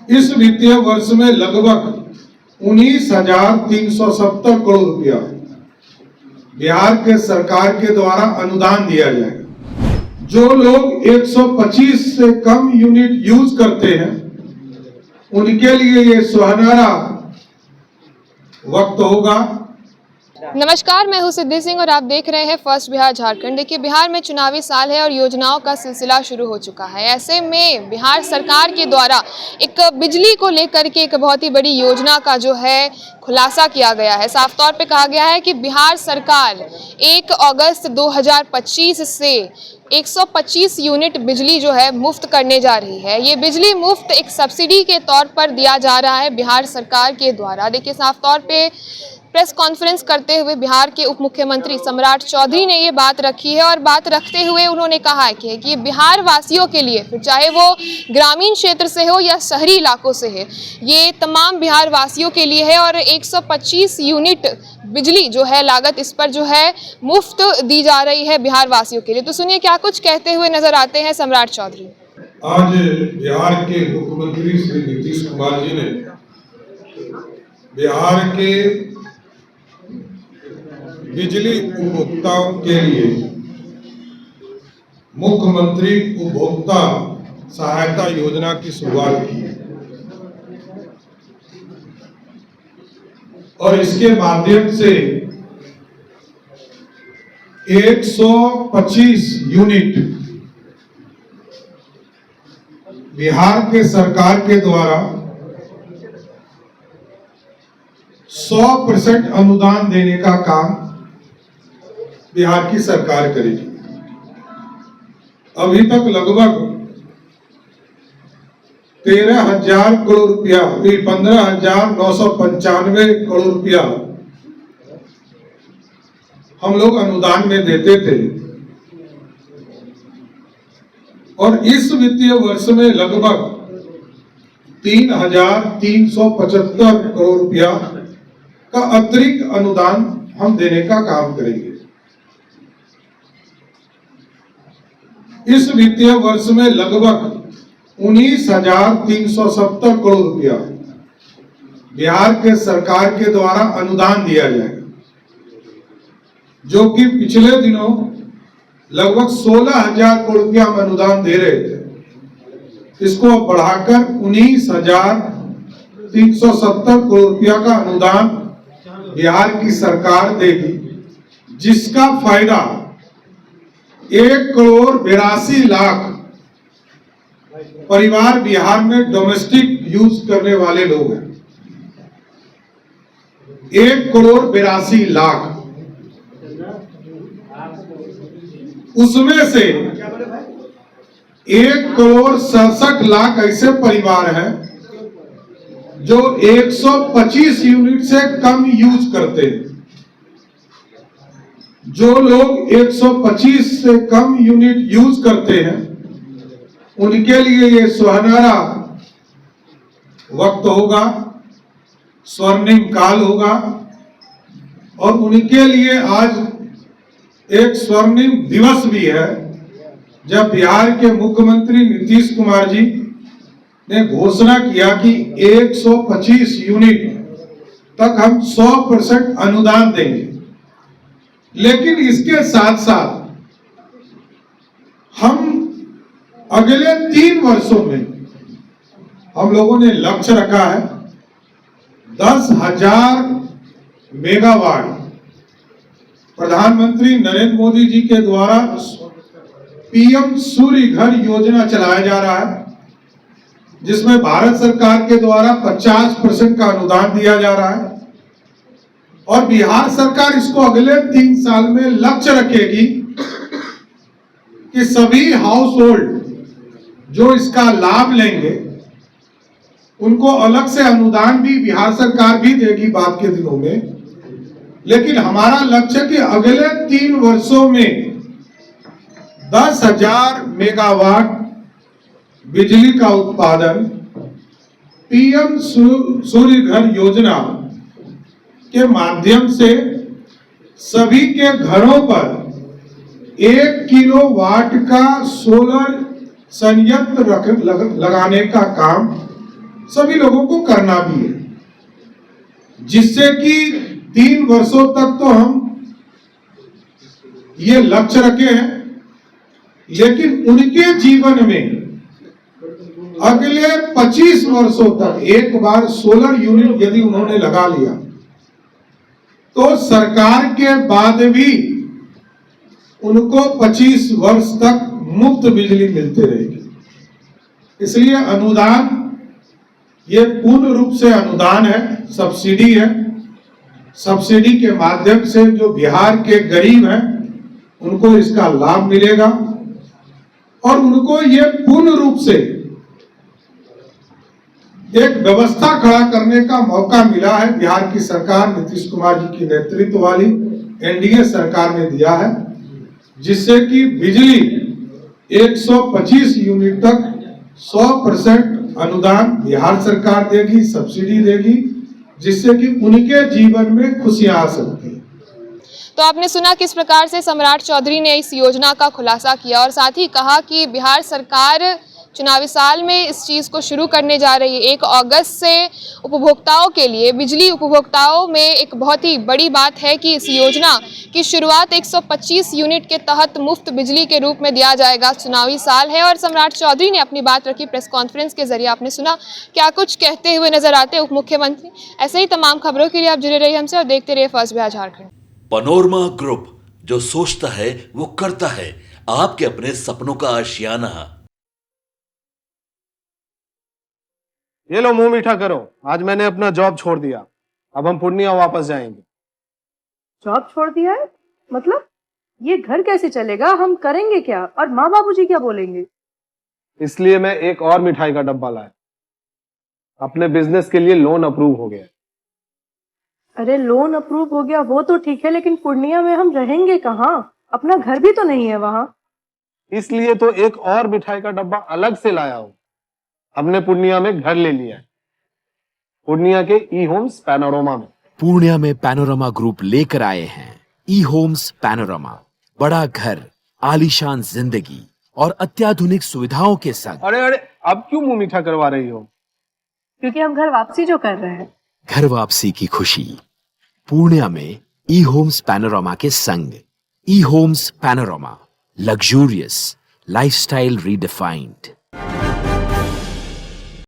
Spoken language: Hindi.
इस वित्तीय वर्ष में लगभग 19,370 करोड़ रुपया बिहार के सरकार के द्वारा अनुदान दिया जाएगा। जो लोग 125 से कम यूनिट यूज करते हैं उनके लिए ये सुनहरा वक्त होगा। नमस्कार, मैं हूं सिद्धि सिंह और आप देख रहे हैं फर्स्ट बिहार झारखंड। देखिए, बिहार में चुनावी साल है और योजनाओं का सिलसिला शुरू हो चुका है। ऐसे में बिहार सरकार के द्वारा एक बिजली को लेकर के एक बहुत ही बड़ी योजना का जो है खुलासा किया गया है। साफ तौर पे कहा गया है कि बिहार सरकार 1 अगस्त 2025 से 125 यूनिट बिजली जो है मुफ्त करने जा रही है। ये बिजली मुफ्त एक सब्सिडी के तौर पर दिया जा रहा है बिहार सरकार के द्वारा। देखिए, साफ तौर पे प्रेस कॉन्फ्रेंस करते हुए बिहार के उप मुख्यमंत्री सम्राट चौधरी ने ये बात रखी है और बात रखते हुए उन्होंने कहा है कि बिहार वासियों के लिए, फिर चाहे वो ग्रामीण क्षेत्र से हो या शहरी इलाकों से है, ये तमाम बिहार वासियों के लिए है और 125 यूनिट बिजली जो है लागत इस पर जो है मुफ्त दी जा रही है बिहार वासियों के लिए। तो सुनिए क्या कुछ कहते हुए नजर आते हैं सम्राट चौधरी। आज बिहार के मुख्यमंत्री श्री नीतीश कुमार जी ने बिहार के बिजली उपभोक्ताओं के लिए मुख्यमंत्री उपभोक्ता सहायता योजना की शुरुआत की है और इसके माध्यम से 125 यूनिट बिहार के सरकार के द्वारा 100% अनुदान देने का काम बिहार की सरकार करेगी। अभी तक लगभग 13,000 करोड़ रुपया, 15,995 करोड़ रुपया हम लोग अनुदान में देते थे और इस वित्तीय वर्ष में लगभग 3,375 करोड़ रुपया का अतिरिक्त अनुदान हम देने का काम करेंगे। इस वित्तीय वर्ष में लगभग 19,370 करोड़ रुपया बिहार के सरकार के द्वारा अनुदान दिया जाएगा, जो कि पिछले दिनों लगभग 16,000 करोड़ रुपया हम अनुदान दे रहे थे। इसको अब बढ़ाकर 19,370 करोड़ रुपया का अनुदान बिहार की सरकार देगी, जिसका फायदा 1,82,00,000 परिवार बिहार में डोमेस्टिक यूज करने वाले लोग हैं। 1,82,00,000 उसमें से 1,67,00,000 ऐसे परिवार हैं जो 125 यूनिट से कम यूज करते हैं। जो लोग 125 से कम यूनिट यूज करते हैं उनके लिए ये सुनहरा वक्त होगा, स्वर्णिम काल होगा और उनके लिए आज एक स्वर्णिम दिवस भी है, जब बिहार के मुख्यमंत्री नीतीश कुमार जी ने घोषणा किया कि 125 यूनिट तक हम 100% अनुदान देंगे। लेकिन इसके साथ साथ हम अगले 3 वर्षों में हम लोगों ने लक्ष्य रखा है 10,000 मेगावाट प्रधानमंत्री नरेंद्र मोदी जी के द्वारा पीएम सूर्य घर योजना चलाया जा रहा है, जिसमें भारत सरकार के द्वारा 50% का अनुदान दिया जा रहा है और बिहार सरकार इसको अगले 3 साल में लक्ष्य रखेगी कि सभी हाउस होल्ड जो इसका लाभ लेंगे उनको अलग से अनुदान भी बिहार सरकार भी देगी बाद के दिनों में। लेकिन हमारा लक्ष्य कि अगले 3 वर्षों में 10,000 मेगावाट बिजली का उत्पादन पीएम सूर्य घर योजना के माध्यम से सभी के घरों पर 1 किलोवाट का सोलर संयंत्र लगाने का काम सभी लोगों को करना भी है, जिससे कि 3 वर्षों तक तो हम ये लक्ष्य रखे हैं, लेकिन उनके जीवन में अगले 25 वर्षों तक एक बार सोलर यूनिट यदि उन्होंने लगा लिया तो सरकार के बाद भी उनको 25 वर्ष तक मुफ्त बिजली मिलती रहेगी। इसलिए अनुदान ये पूर्ण रूप से अनुदान है, सब्सिडी है। सब्सिडी के माध्यम से जो बिहार के गरीब हैं उनको इसका लाभ मिलेगा और उनको ये पूर्ण रूप से एक व्यवस्था खड़ा करने का मौका मिला है। बिहार की सरकार नीतीश कुमार जी की नेतृत्व वाली एनडीए सरकार ने दिया है, जिससे कि बिजली 125 यूनिट तक 100% अनुदान बिहार सरकार देगी, सब्सिडी देगी, जिससे कि उनके जीवन में खुशियां आ सकती है। तो आपने सुना किस प्रकार से सम्राट चौधरी ने इस योजना का खुलासा किया और साथ ही कहा कि बिहार सरकार चुनावी साल में इस चीज़ को शुरू करने जा रही है। 1 अगस्त से उपभोक्ताओं के लिए, बिजली उपभोक्ताओं में एक बहुत ही बड़ी बात है कि इस योजना की शुरुआत 125 यूनिट के तहत मुफ्त बिजली के रूप में दिया जाएगा। चुनावी साल है और सम्राट चौधरी ने अपनी बात रखी प्रेस कॉन्फ्रेंस के जरिए। आपने सुना क्या कुछ कहते हुए नजर आते उप मुख्यमंत्री। ऐसे ही तमाम खबरों के लिए आप जुड़े रहिए हमसे और देखते रहिए first Bihar Jharkhand. Panorama group, जो सोचता है वो करता है। आपके अपने सपनों का आशियाना। ये लो मुंह मीठा करो, आज मैंने अपना जॉब छोड़ दिया, अब हम पूर्णिया वापस जाएंगे। जॉब छोड़ दिया है? मतलब ये घर कैसे चलेगा? हम करेंगे क्या? और माँ बाबूजी क्या बोलेंगे? इसलिए मैं एक और मिठाई का डब्बा लाया। अपने बिजनेस के लिए लोन अप्रूव हो गया। अरे लोन अप्रूव हो गया वो तो ठीक है, लेकिन पूर्णिया में हम रहेंगे कहाँ? अपना घर भी तो नहीं है वहाँ। इसलिए तो एक और मिठाई का डब्बा अलग से लाया हूँ। हमने पूर्णिया में घर ले लिया है, पूर्णिया के ई होम्स पैनोरमा में। पूर्णिया में पैनोरमा ग्रुप लेकर आए हैं ई होम्स पैनोरमा। बड़ा घर, आलीशान जिंदगी और अत्याधुनिक सुविधाओं के संग। अरे अरे, अब क्यों मुंह मीठा करवा रही हो? क्योंकि हम घर वापसी जो कर रहे हैं। घर वापसी की खुशी पूर्णिया में ई होम्स पैनोरमा के संग। ई homes panorama, luxurious lifestyle redefined.